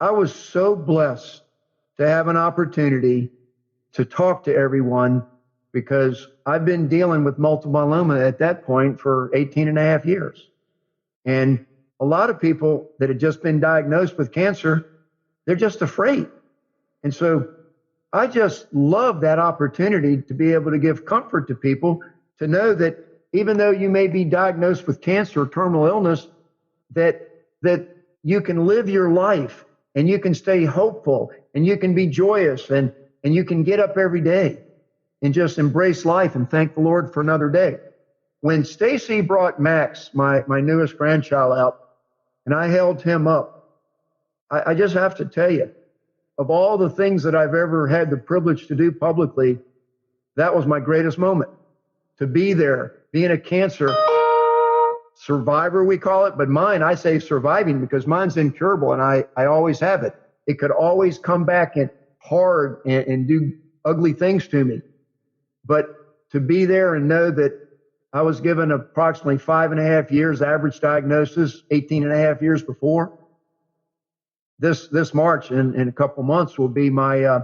I was so blessed to have an opportunity to talk to everyone because I've been dealing with multiple myeloma at that point for 18 and a half years. And a lot of people that had just been diagnosed with cancer, they're just afraid. And so I just love that opportunity to be able to give comfort to people to know that even though you may be diagnosed with cancer or terminal illness, that you can live your life and you can stay hopeful and you can be joyous and you can get up every day and just embrace life and thank the Lord for another day. When Stacy brought Max, my newest grandchild, out, and I held him up, I just have to tell you, of all the things that I've ever had the privilege to do publicly, that was my greatest moment. To be there, being a cancer survivor, we call it, but mine, I say surviving because mine's incurable and I always have it. It could always come back and hard and do ugly things to me. But to be there and know that I was given approximately 5.5 years average diagnosis, 18 and a half years before. This March in a couple months will be my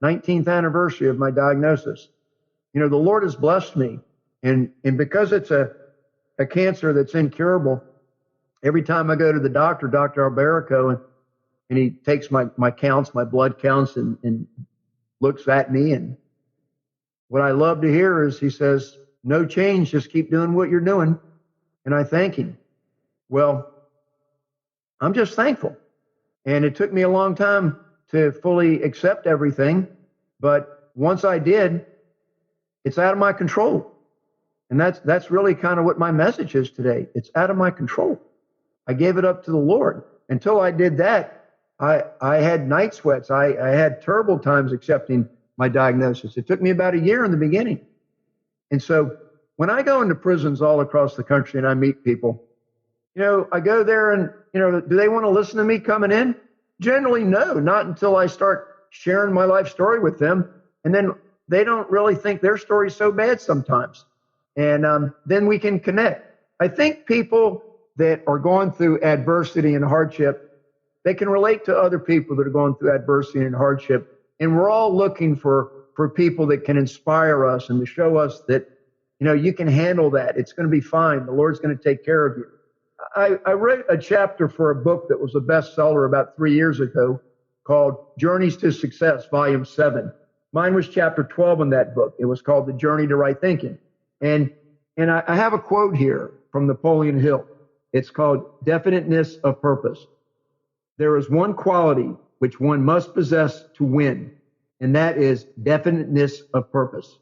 19th anniversary of my diagnosis. You know, the Lord has blessed me. And because it's a cancer that's incurable, every time I go to the doctor, Dr. Alberico, and he takes my counts, my blood counts, and looks at me. And what I love to hear is he says, no change, just keep doing what you're doing. And I thank him. Well, I'm just thankful. And it took me a long time to fully accept everything. But once I did, it's out of my control. And that's really kind of what my message is today. It's out of my control. I gave it up to the Lord. Until I did that, I had night sweats. I had terrible times accepting my diagnosis. It took me about a year in the beginning. And so when I go into prisons all across the country and I meet people, you know, I go there and, you know, do they want to listen to me coming in? Generally, no, not until I start sharing my life story with them. And then they don't really think their story's so bad sometimes. And then we can connect. I think people that are going through adversity and hardship, they can relate to other people that are going through adversity and hardship. And we're all looking for people that can inspire us and to show us that, you know, you can handle that. It's going to be fine. The Lord's going to take care of you. I wrote a chapter for a book that was a bestseller about 3 years ago called Journeys to Success, Volume 7. Mine was chapter 12 in that book. It was called The Journey to Right Thinking. And I have a quote here from Napoleon Hill. It's called Definiteness of Purpose. There is one quality which one must possess to win, and that is definiteness of purpose.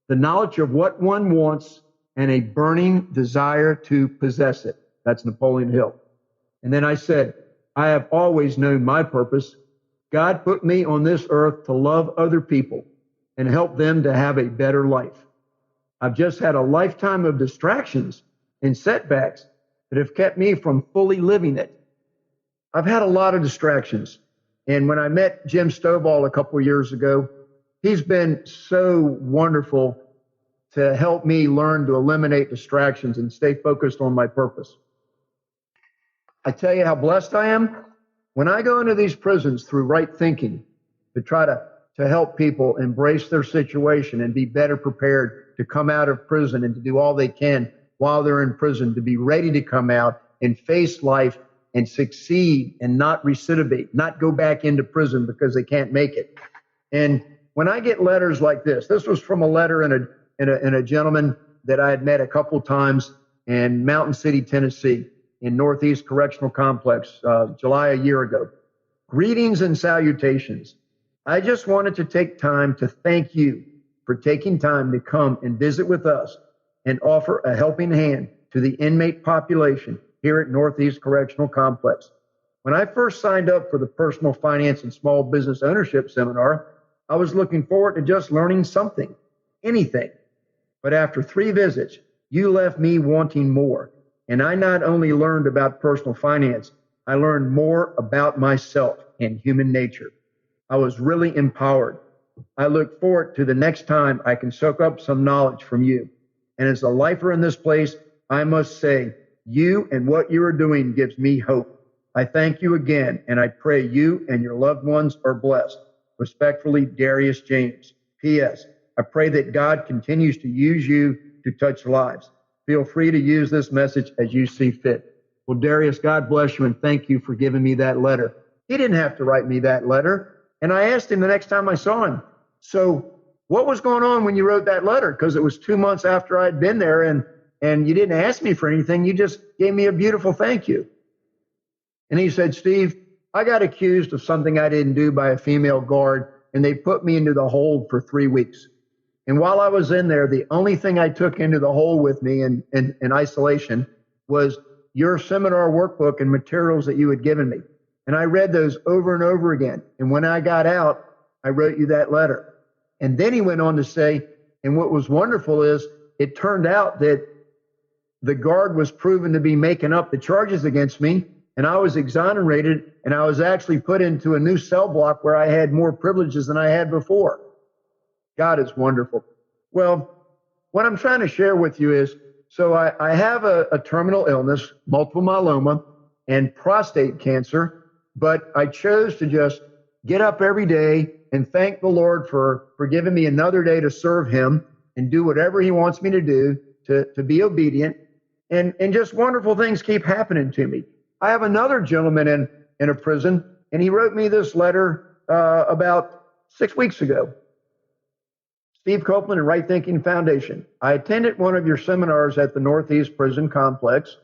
The knowledge of what one wants and a burning desire to possess it. That's Napoleon Hill. And then I said, I have always known my purpose. God put me on this earth to love other people and help them to have a better life. I've just had a lifetime of distractions and setbacks that have kept me from fully living it. I've had a lot of distractions. And when I met Jim Stovall a couple of years ago, he's been so wonderful to help me learn to eliminate distractions and stay focused on my purpose. I tell you how blessed I am. When I go into these prisons through right thinking to try to help people embrace their situation and be better prepared to come out of prison and to do all they can while they're in prison, to be ready to come out and face life and succeed and not recidivate, not go back into prison because they can't make it. And when I get letters like this was from a letter in a gentleman that I had met a couple times in Mountain City, Tennessee, in Northeast Correctional Complex, July a year ago. Greetings and salutations. I just wanted to take time to thank you for taking time to come and visit with us and offer a helping hand to the inmate population here at Northeast Correctional Complex. When I first signed up for the Personal Finance and Small Business Ownership Seminar, I was looking forward to just learning something, anything. But after 3 visits, you left me wanting more. And I not only learned about personal finance, I learned more about myself and human nature. I was really empowered. I look forward to the next time I can soak up some knowledge from you. And as a lifer in this place, I must say, you and what you are doing gives me hope. I thank you again, and I pray you and your loved ones are blessed. Respectfully, Darius James. P.S. I pray that God continues to use you to touch lives. Feel free to use this message as you see fit. Well, Darius, God bless you, and thank you for giving me that letter. He didn't have to write me that letter. And I asked him the next time I saw him, so what was going on when you wrote that letter? Because it was 2 months after I'd been there, and you didn't ask me for anything. You just gave me a beautiful thank you. And he said, Steve, I got accused of something I didn't do by a female guard, and they put me into the hold for 3 weeks. And while I was in there, the only thing I took into the hole with me in isolation was your seminar workbook and materials that you had given me. And I read those over and over again. And when I got out, I wrote you that letter. And then he went on to say, and what was wonderful is it turned out that the guard was proven to be making up the charges against me, and I was exonerated, and I was actually put into a new cell block where I had more privileges than I had before. God is wonderful. Well, what I'm trying to share with you is, so I have a terminal illness, multiple myeloma, and prostate cancer, but I chose to just get up every day and thank the Lord for giving me another day to serve him and do whatever he wants me to do, to be obedient. And just wonderful things keep happening to me. I have another gentleman in a prison, and he wrote me this letter about 6 weeks ago. Steve Copeland and Right Thinking Foundation. I attended one of your seminars at the Northeast Prison Complex.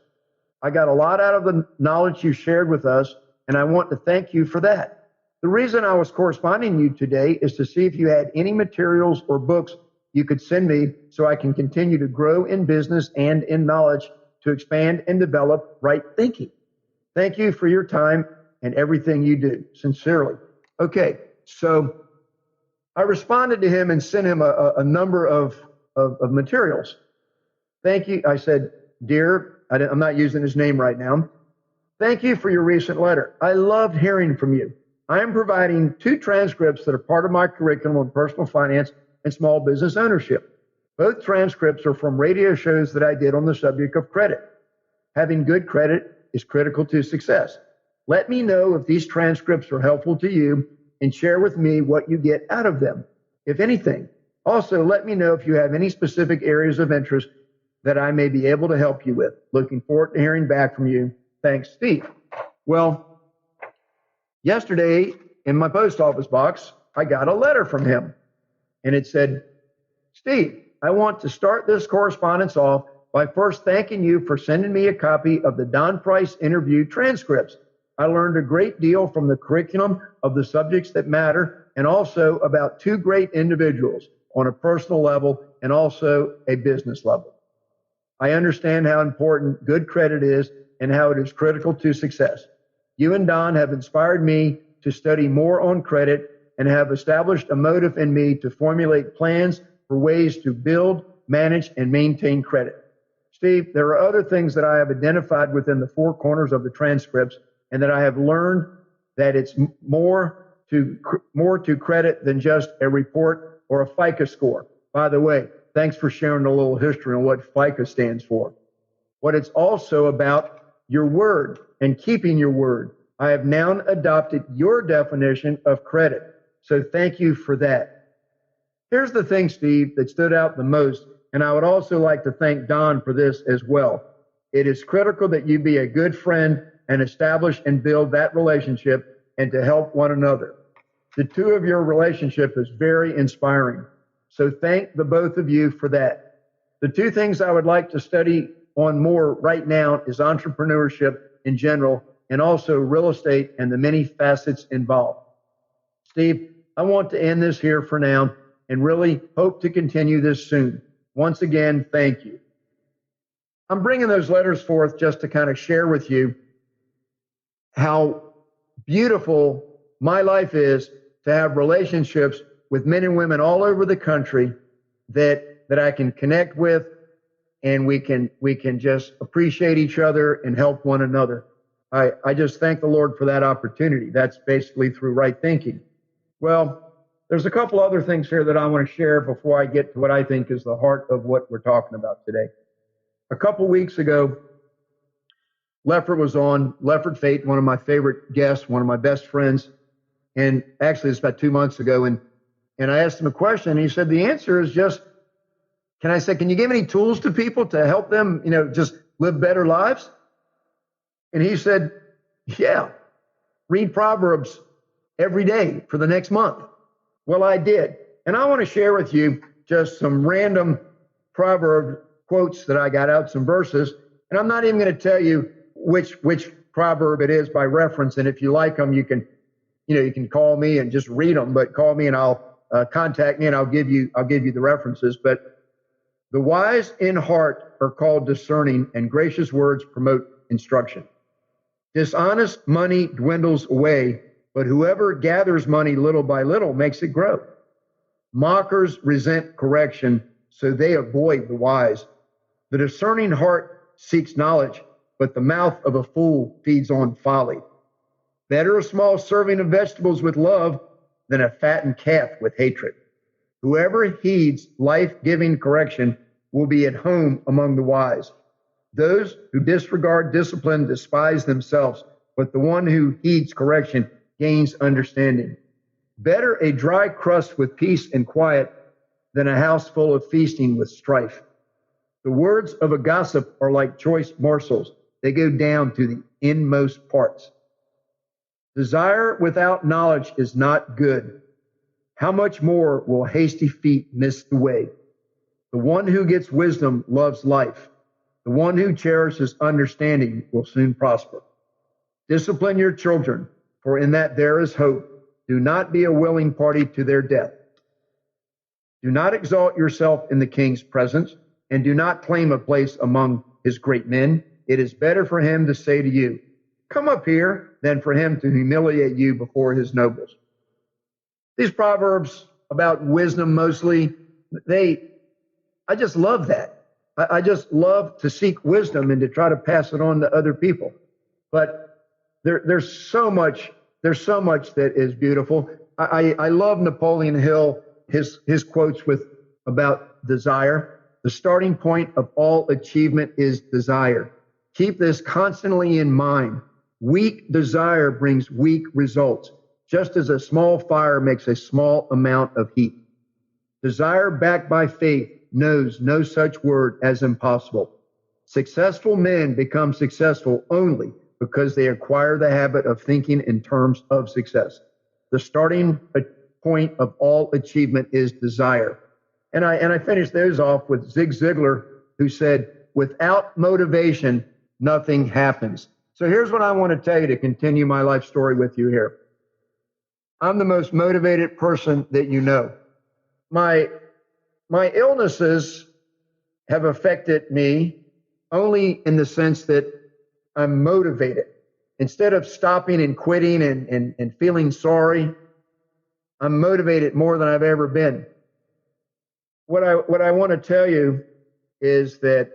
I got a lot out of the knowledge you shared with us, and I want to thank you for that. The reason I was corresponding you today is to see if you had any materials or books you could send me so I can continue to grow in business and in knowledge to expand and develop right thinking. Thank you for your time and everything you do. Sincerely. Okay, so I responded to him and sent him a number of materials. Thank you. I said, dear, I'm not using his name right now. Thank you for your recent letter. I loved hearing from you. I am providing 2 transcripts that are part of my curriculum on personal finance and small business ownership. Both transcripts are from radio shows that I did on the subject of credit. Having good credit is critical to success. Let me know if these transcripts are helpful to you and share with me what you get out of them, if anything. Also, let me know if you have any specific areas of interest that I may be able to help you with. Looking forward to hearing back from you. Thanks, Steve. Well, yesterday in my post office box, I got a letter from him, and it said, Steve, I want to start this correspondence off by first thanking you for sending me a copy of the Don Price interview transcripts. I learned a great deal from the curriculum of the subjects that matter, and also about 2 great individuals on a personal level and also a business level. I understand how important good credit is and how it is critical to success. You and Don have inspired me to study more on credit and have established a motive in me to formulate plans for ways to build, manage, and maintain credit. Steve, there are other things that I have identified within the 4 corners of the transcripts, and that I have learned that it's more to credit than just a report or a FICA score. By the way, thanks for sharing a little history on what FICA stands for. What it's also about your word and keeping your word. I have now adopted your definition of credit. So thank you for that. Here's the thing, Steve, that stood out the most, and I would also like to thank Don for this as well. It is critical that you be a good friend and establish and build that relationship and to help one another. The 2 of your relationship is very inspiring. So thank the both of you for that. The 2 things I would like to study on more right now is entrepreneurship in general and also real estate and the many facets involved. Steve, I want to end this here for now and really hope to continue this soon. Once again, thank you. I'm bringing those letters forth just to kind of share with you how beautiful my life is to have relationships with men and women all over the country that I can connect with, and we can just appreciate each other and help one another. I just thank the Lord for that opportunity. That's basically through right thinking. Well, there's a couple other things here that I want to share before I get to what I think is the heart of what we're talking about today. A couple weeks ago, Leffert was on, Leffert Fate, one of my favorite guests, one of my best friends. And actually, it's about 2 months ago. And I asked him a question, and he said, the answer is just, can you give any tools to people to help them, just live better lives? And he said, yeah, read Proverbs every day for the next month. Well, I did. And I want to share with you just some random proverb quotes that I got out, some verses. And I'm not even going to tell you which proverb it is by reference. And if you like them, you can call me and just read them, but call me and I'll contact me and I'll give you the references. But the wise in heart are called discerning, and gracious words promote instruction. Dishonest money dwindles away, but whoever gathers money little by little makes it grow. Mockers resent correction, so they avoid the wise. The discerning heart seeks knowledge, but the mouth of a fool feeds on folly. Better a small serving of vegetables with love than a fattened calf with hatred. Whoever heeds life-giving correction will be at home among the wise. Those who disregard discipline despise themselves, but the one who heeds correction gains understanding. Better a dry crust with peace and quiet than a house full of feasting with strife. The words of a gossip are like choice morsels. They go down to the inmost parts. Desire without knowledge is not good. How much more will hasty feet miss the way? The one who gets wisdom loves life. The one who cherishes understanding will soon prosper. Discipline your children, for in that there is hope. Do not be a willing party to their death. Do not exalt yourself in the king's presence, and do not claim a place among his great men. It is better for him to say to you, come up here, than for him to humiliate you before his nobles. These proverbs about wisdom mostly, I just love that. I just love to seek wisdom and to try to pass it on to other people. But there's so much that is beautiful. I love Napoleon Hill, his quotes about desire. The starting point of all achievement is desire. Keep this constantly in mind. Weak desire brings weak results, just as a small fire makes a small amount of heat. Desire backed by faith knows no such word as impossible. Successful men become successful only because they acquire the habit of thinking in terms of success. The starting point of all achievement is desire. And I finished those off with Zig Ziglar, who said, without motivation, nothing happens. So here's what I want to tell you to continue my life story with you here. I'm the most motivated person that you know. My illnesses have affected me only in the sense that I'm motivated. Instead of stopping and quitting and feeling sorry, I'm motivated more than I've ever been. What I want to tell you is that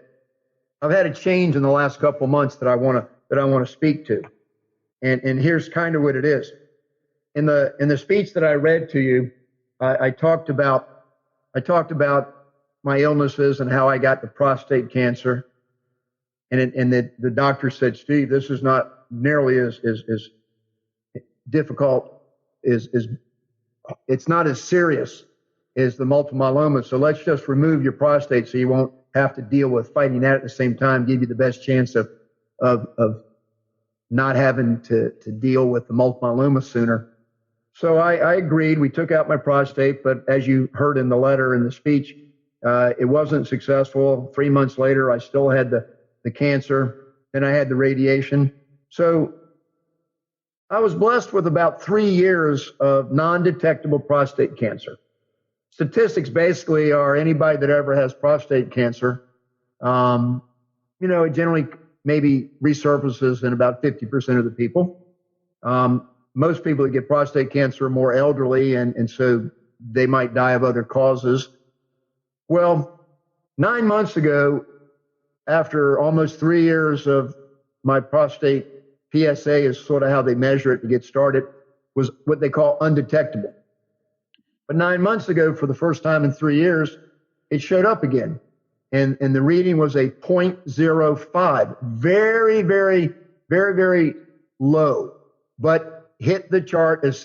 I've had a change in the last couple of months that I want to speak to. And here's kind of what it is. In the speech that I read to you, I talked about my illnesses and how I got the prostate cancer. And the doctor said, Steve, this is not nearly as difficult, it's not as serious as the multiple myeloma. So let's just remove your prostate so you won't have to deal with fighting that at the same time, give you the best chance of not having to deal with the multiple myeloma sooner. So I agreed. We took out my prostate, but as you heard in the letter in the speech, it wasn't successful. 3 months later, I still had the cancer, and I had the radiation. So I was blessed with about 3 years of non-detectable prostate cancer. Statistics basically are anybody that ever has prostate cancer, it generally maybe resurfaces in about 50% of the people. Most people that get prostate cancer are more elderly, and so they might die of other causes. Well, 9 months ago, after almost 3 years of my prostate, PSA is sort of how they measure it to get started, was what they call undetectable. But 9 months ago, for the first time in 3 years, it showed up again. And the reading was a 0.05, very, very very, very low, but hit the chart as